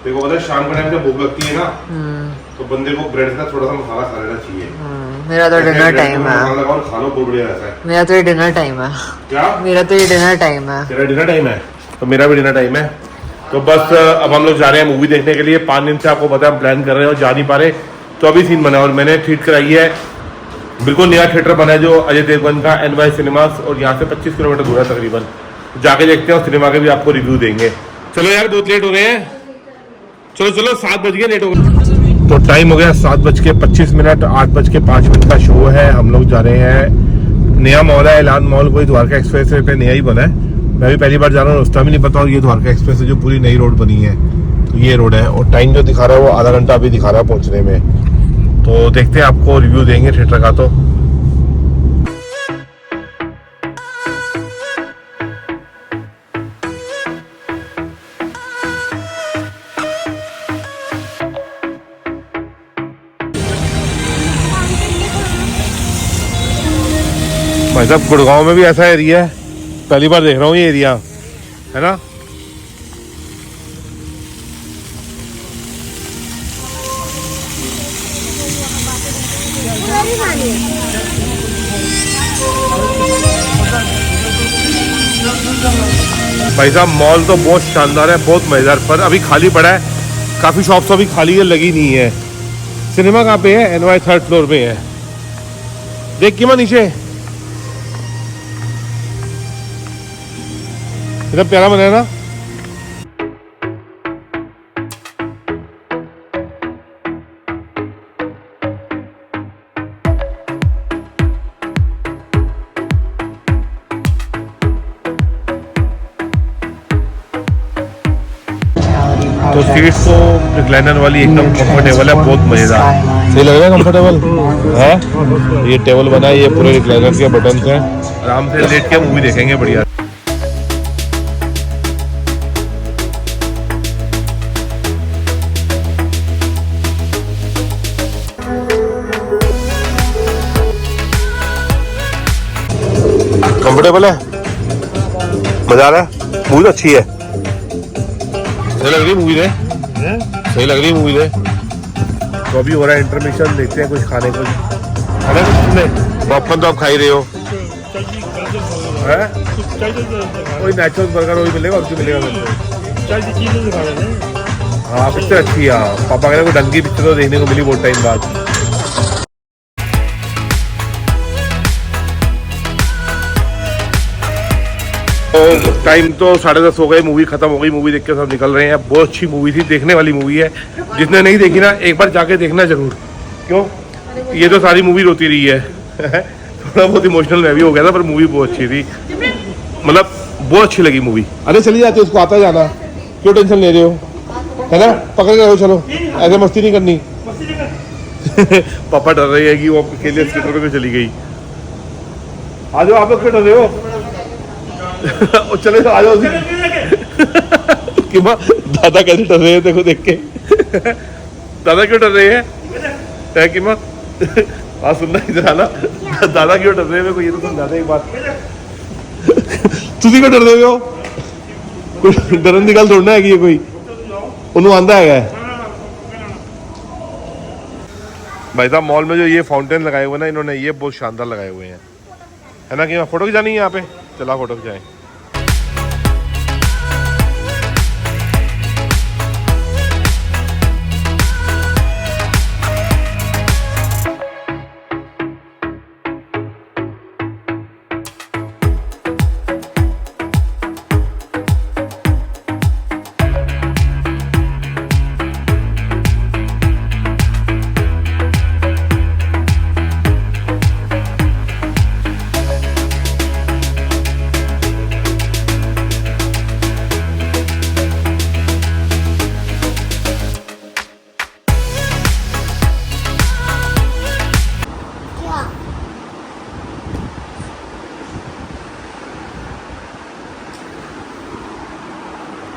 देखो पता है शाम के टाइम जब भूख लगती है ना तो बंदे को ब्रेड का थोड़ा सा मसाला खा लेना चाहिए। मेरा तो डिनर टाइम है। खा लो बहुत बढ़िया रहता है। मेरा तो ये डिनर टाइम है। क्या? मेरा तो ये डिनर टाइम है। तेरा डिनर टाइम है तो मेरा भी डिनर टाइम है। तो बस अब हम लोग जा रहे हैं मूवी देखने के लिए। 5 दिन से आपको पता है हम प्लान कर रहे हैं और जा नहीं पा रहे, तो अभी सीन बना और मैंने ट्रीट कराई है। बिल्कुल नया थिएटर बना है जो अजय देवगन का NY सिनेमास, और यहाँ से 25 किलोमीटर दूर है तकरीबन। जाके देखते हैं और सिनेमा के भी आपको रिव्यू देंगे। चलो यार बहुत लेट हो रहे हैं, चलो चलो 7 बज गए, लेट हो गए। तो टाइम हो गया 7:25, 8:05 का शो है। हम लोग जा रहे हैं, नया मॉल है ऐलान मॉल, कोई द्वारका एक्सप्रेस वे पे नया ही बना है। मैं भी पहली बार जा रहा हूँ, रास्ता भी नहीं पता। और ये द्वारका एक्सप्रेस है जो पूरी नई रोड बनी है, तो ये रोड है। और टाइम जो दिखा रहा है वो आधा घंटा अभी दिखा रहा है पहुंचने में। तो देखते हैं, आपको रिव्यू देंगे थिएटर का। तो भाई साहब गुड़गांव में भी ऐसा एरिया है, पहली बार देख रहा हूँ ये एरिया, है ना। भाई साहब मॉल तो बहुत शानदार है, बहुत मजेदार, पर अभी खाली पड़ा है। काफी शॉप्स अभी खाली है, लगी नहीं है। सिनेमा कहाँ पे है? NY 3rd फ्लोर पे है। देख के मैं नीचे इतना प्यारा बना है ना। तो सीट्स तो रिक्लाइनर वाली एकदम कंफर्टेबल है, बहुत मजेदार। सही लग रहा है, कंफर्टेबल है। ये टेबल बना है, ये पूरे रिक्लाइनर के बटन हैं। आराम से लेट के मूवी देखेंगे बढ़िया। कंफर्टेबल है, मजा आ रहा है, मूवी अच्छी है। सही लग रही मूवी है, सही लग रही मूवी है। तो अभी हो रहा है इंटरमिशन, देखते हैं कुछ खाने को। खाना कुछ तुमने पॉपकॉर्न तो आप खा ही रहे हो, कोई नेचुरल बर्गर वही मिलेगा और क्यों मिलेगा मेरे को। हाँ पिक्चर अच्छी है। पापा कह रहे हैं कोई ढंग की पिक्चर तो देखने को मिली बहुत टाइम बाद। टाइम तो 10:30 हो गए, मूवी खत्म हो गई। मूवी देख के सब निकल रहे हैं। बहुत अच्छी मूवी थी, देखने वाली मूवी है। जिसने नहीं देखी ना एक बार जाके देखना जरूर। क्यों? ये तो सारी मूवी रोती रही है थोड़ा बहुत इमोशनल मैं भी हो गया था, पर मूवी बहुत अच्छी थी, मतलब बहुत अच्छी लगी मूवी। अरे चली जाती, उसको आता जाना, क्यों टेंशन ले रहे हो, है ना। पकड़ के रहो, चलो ऐसे मस्ती नहीं करनी पापा डर रही है कि वो अकेले स्कूटर पे चली गई। आ जाओ आप लोग, क्यों डर रहे हो चले तो आ जाओ कि माँ दादा कैसे डर रहे हैं, देखो देख के दादा क्यों डर रहे हैं कि माँ बात सुनना, इधर आना। दादा क्यों डर रहे हैं, मेरे को ये तो समझा दे एक बात तुझी क्यों डर रहे हो? कोई डरन की गल थोड़ा है कि ये कोई उन्होंने आंदा है। भाई साहब मॉल में जो ये फाउंटेन लगाए हुए ना इन्होंने, ये बहुत शानदार लगाए हुए हैं, है ना। कि फोटो की जानी है यहाँ पे, चला फोटो की जाए।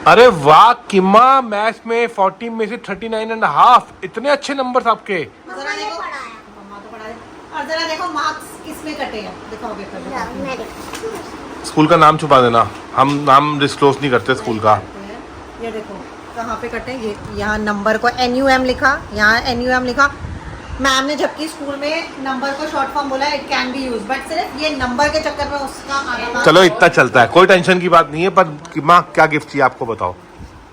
अरे वाह किम्मा, मैथ्स में 40 में से 39.5, इतने अच्छे नंबर आपके। जरा देखो, और जरा देखो मार्क्स किसमें कटे हैं, दिखाओगे। स्कूल का नाम छुपा देना, हम नाम डिस्क्लोज नहीं करते स्कूल का। ये देखो कहाँ पे कटे, ये यहाँ नंबर को NUM लिखा, यहाँ NUM लिखा। मैम ने जबकि स्कूल में नंबर को शॉर्ट फॉर्म बोला, it can be use, but सिर्फ ये नंबर के चक्कर में उसका आना। चलो इतना चलता है, कोई टेंशन की बात नहीं है। पर माँ क्या गिफ्ट चाहिए आपको बताओ।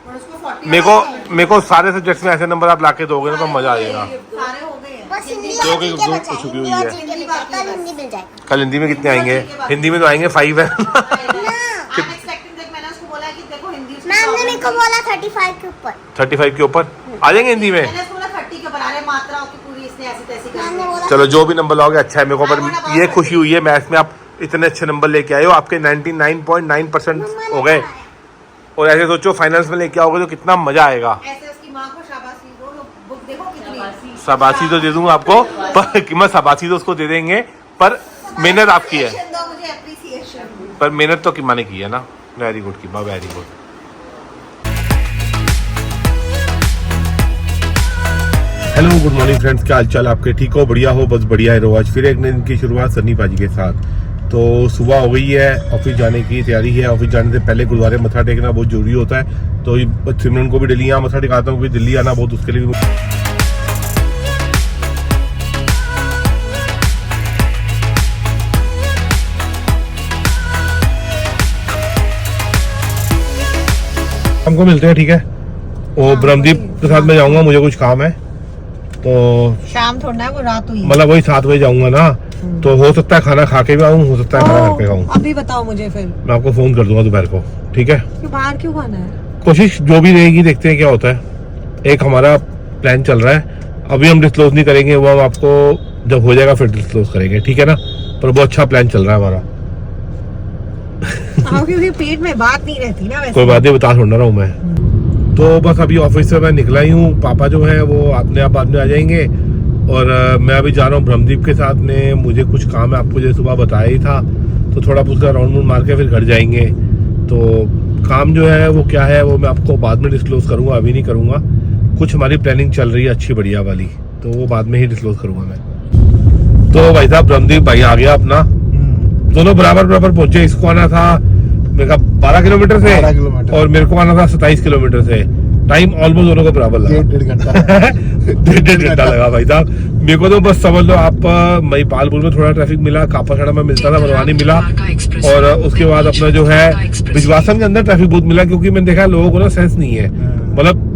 और उसको 40 मेरे को सारे सब्जेक्ट्स में ऐसे नंबर आप लाके दोगे ना तो मजा आ जाएगा। सारे हो गए हैं। बस हिंदी दो वाले के के दो बचाए, छुपी हिंदी हुई है। वाले के बचाए, कल हिंदी मिल जाएगा। कल हिंदी में कितने आएंगे? हिंदी में तो आएंगे 5 है। I'm expecting, देख मैंने उसको बोला कि देखो हिंदी उसमें मैम ने problem मेरे को नहीं। बोला 35 के ऊपर। 35 के ऊपर आ जाएंगे हिंदी में। मैंने उसको बोला 30 के बराबर, मात्राओं की पूरी इसने ऐसी तैसी कर मैम ने दी। बोला चलो जो भी नंबर लाओगे अच्छा है मेरे को। पर ये खुशी हुई है मैथ्स में आप इतने अच्छे नंबर लेके आए हो। आपके 99.9% हो गए। और ऐसे सोचो फाइनेंस में लेके आओगे तो कितना मजा आएगा। ऐसे उसकी माँ को शाबाशी दो, बुक देखो कितनी। शाबाशी तो दे दूंगा आपको, पर कीमत शाबाशी तो उसको दे देंगे, पर मेहनत आपकी है। Appreciation दो मुझे, appreciation। पर मेहनत तो कीमा ने की है ना। Very good Keema, very good. Hello good morning friends, क्या हाल चाल आपके? ठीक हो? बढ़िया हो? बस बढ़िया है। रोज फिर एक दिन की शुरुआत सन्नी पाजी के साथ। तो सुबह हो गई है, ऑफिस जाने की तैयारी है। ऑफिस जाने से पहले गुरुद्वारे मत्था टेकना बहुत जरूरी होता है। तो सिमरन को भी डेली यहाँ मत्था टेकाता हूँ, दिल्ली आना बहुत उसके लिए भी। हमको मिलते हैं, ठीक है? वो ब्रह्मदीप के साथ मैं जाऊंगा, मुझे कुछ काम है। तो शाम थोड़ा है, वो रात हुई है। मतलब वही 7 बजे जाऊंगा ना, तो हो सकता है खाना खा के भी आऊँ, हो सकता है खाना खा के आऊँ। अभी बताओ मुझे फिर। मैं आपको फोन कर दूंगा दोपहर को, ठीक है? क्यों बाहर क्यों खाना है? कोशिश जो भी रहेगी, देखते हैं क्या होता है। एक हमारा प्लान चल रहा है, अभी हम डिस्क्लोज नहीं करेंगे, वो हम आपको जब हो जाएगा फिर डिस्क्लोज करेंगे, ठीक है ना? पर बहुत अच्छा प्लान चल रहा है हमारा। क्योंकि पेट में बात नहीं रहती ना वैसे। कोई बात नहीं, बता छोड़ रहा हूँ मैं। तो बस अभी ऑफिस से मैं निकला ही हूँ। पापा जो है वो अपने आप बाद में आ जाएंगे। और मैं अभी जा रहा हूँ ब्रह्मदीप के साथ में। मुझे कुछ काम है, आपको जैसे सुबह बताया ही था। तो थोड़ा उसका राउंड वूंड मार के फिर घर जाएंगे। तो काम जो है वो क्या है वो मैं आपको बाद में डिस्क्लोज करूँगा, अभी नहीं करूँगा। कुछ हमारी प्लानिंग चल रही है अच्छी बढ़िया वाली, तो वो बाद में ही डिस्क्लोज करूँगा मैं। तो भाई साहब ब्रह्मदीप भाई आ गया अपना। दोनों बराबर पहुंचे। इसको आना था मेरे 12 किलोमीटर से, और मेरे को आना था 27 किलोमीटर से। टाइम ऑलमोस्ट दोनों को बराबर लगा। 1.5 घंटा लगा भाई साहब। मेरे को तो बस समझ लो आप महिपालपुर में थोड़ा ट्रैफिक मिला, कापासड़ा में मिलता था, बरवानी मिला, और उसके बाद अपना जो है विश्वासन के अंदर ट्रैफिक बहुत मिला। क्योंकि मैंने देखा लोगों को ना सेंस नहीं है। मतलब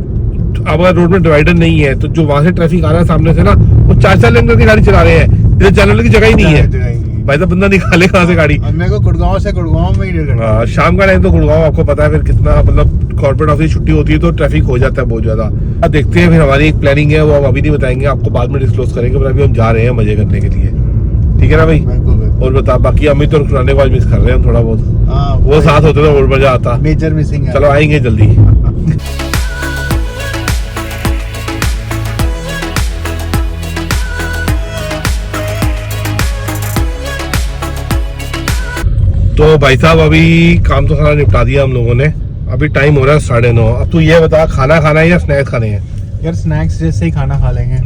अब अगर रोड में डिवाइडर नहीं है तो जो वहां से ट्रैफिक आ रहा है सामने से ना, वो 4 लेन की गाड़ी चला रहे हैं। इधर जाने वाले की जगह ही नहीं है भाई साहब। बंदा निकाले कहाँ से गाड़ी? मेरे को गुड़गांव से गुड़गांव में ही 1.5 घंटा। शाम का टाइम तो गुड़गांव आपको पता है फिर कितना, मतलब कॉर्पोरेट ऑफिस छुट्टी होती है तो ट्रैफिक हो जाता है बहुत ज्यादा। अब देखते हैं, फिर हमारी एक प्लानिंग है वो हम अभी नहीं बताएंगे, आपको बाद में डिस्क्लोज करेंगे। पर अभी हम जा रहे हैं मजे करने के लिए, ठीक है ना भाई? बिल्कुल। और बता, बाकी अमित तो खुराने को आज मिस कर रहे हैं थोड़ा बहुत। हाँ, वो साथ होते तो और मजा आता। मेजर मिसिंग है। चलो आएंगे जल्दी। तो भाई साहब अभी काम तो सारा निपटा दिया हम लोगों ने। अभी टाइम हो रहा है 9:30। अब तू ये बता, खाना खाना है या स्नैक्स खाने हैं? यार स्नैक्स जैसे ही खाना खा लेंगे।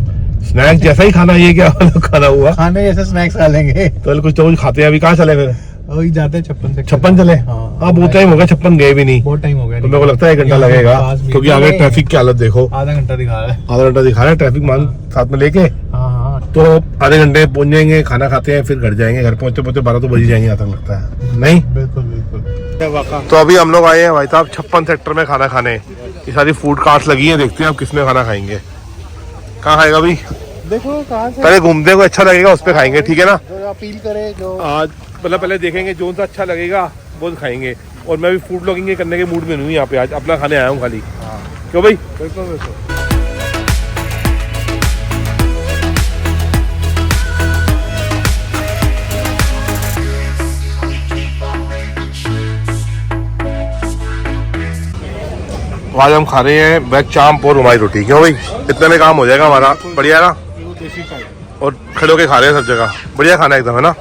स्नैक्स जैसा ही खाना, ये क्या खाना हुआ? खाने जैसे स्नैक्स खा लेंगे। तो कुछ तो कुछ खाते हैं। अभी कहाँ चले फिर? वही जाते हैं 56 56 चले? हाँ। हाँ बहुत टाइम हो गया, 56 गए भी नहीं। बहुत टाइम हो गया। तो मेरे को लगता है 1 घंटा लगेगा, क्योंकि आगे ट्रैफिक की हालत देखो। आधा घंटा दिखा रहा है। आधा घंटा दिखा रहा है ट्रैफिक मान साथ में लेके। हाँ। तो आधे घंटे पहुंच जाएंगे, खाना खाते हैं, फिर घर जाएंगे। घर पहुंचते पहुंचते 12 तो बज ही जाएंगे, यहाँ तक लगता है। नहीं बिल्कुल। तो अभी हम लोग आए हैं भाई साहब 56 सेक्टर में खाना खाने। ये सारी फूड कार्ट लगी है, देखते हैं अब किसमें खाना खाएंगे। कहाँ खाएगा भाई? देखो कहाँ से पहले घूमते को अच्छा लगेगा उस पर खाएंगे, ठीक है ना? जो अपील करे जो आज मतलब पहले देखेंगे जो सा अच्छा लगेगा वो खाएंगे। और मैं भी फूड ब्लॉगिंग करने के मूड में नहीं हूँ यहाँ पे, आज अपना खाने आया हूँ खाली। क्यों भाई? बिल्कुल। आज हम खा रहे हैं वेज चांप और रुमाली रोटी। क्यों भाई? इतने में काम हो जाएगा हमारा। बढ़िया है ना? और खड़े होके खा रहे हैं सब जगह, बढ़िया खाना एकदम, है ना?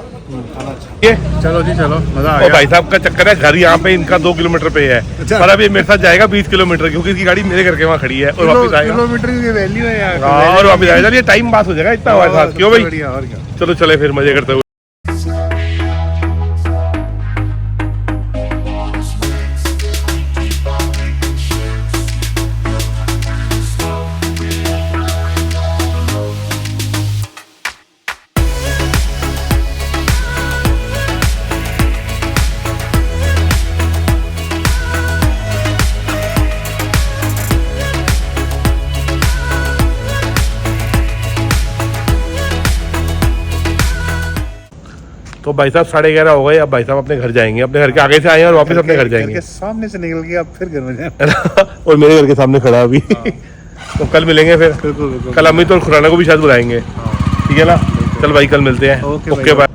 चलो जी चलो, मजा आ और गया। भाई साहब का चक्कर है, घर यहाँ पे इनका 2 किलोमीटर पे है। अच्छा। पर अब ये मेरे साथ जाएगा 20 किलोमीटर, क्योंकि इसकी गाड़ी मेरे घर के वहाँ खड़ी है और वापस आएगा। किलोमीटर की वैल्यू है यार। हाँ, और वापस आएगा। चलिए टाइम पास हो जाएगा इतना हमारे साथ। क्यों भाई? बढ़िया, और क्या। चलो चले फिर मजे करते हुए। तो भाई साहब 11:30 हो गए। अब भाई साहब अपने घर जाएंगे, अपने घर के आगे से आए हैं और वापस अपने घर जाएंगे। सामने से निकल के अब फिर घर में जाए। और मेरे घर के सामने खड़ा अभी। तो कल मिलेंगे फिर। बिल्कुल कल अमित और खुराना को भी शायद बुलाएंगे, ठीक है ना। चल भाई कल मिलते हैं। Okay bye.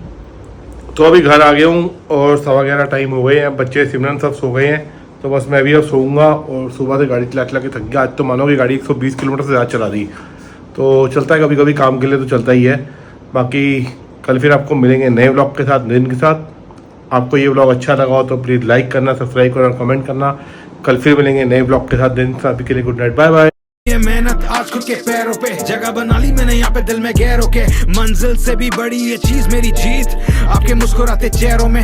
तो अभी घर आ गया हूँ और 11:15 टाइम हो गए हैं। बच्चे सिमरन सब सो गए हैं, तो बस मैं अभी अब सोऊंगा। और सुबह से गाड़ी चला चला के थक गया। आज तो मानो कि गाड़ी 120 किलोमीटर से ज़्यादा चला दी। तो चलता है, कभी कभी काम के लिए तो चलता ही है। बाकी कल फिर आपको मिलेंगे नए व्लॉग के साथ, दिन के साथ। आपको ये व्लॉग अच्छा लगा हो तो प्लीज़ लाइक करना, सब्सक्राइब करना, कमेंट करना। कल फिर मिलेंगे नए व्लॉग के साथ, दिन के साथ। अभी के लिए गुड नाइट, बाय बाय। ये मेहनत आज खुद के पैरों पे जगह बना ली मैंने यहाँ पे दिल में गैरों के। मंजिल से भी बड़ी ये चीज मेरी जीत आपके मुस्कुराते चेहरों में।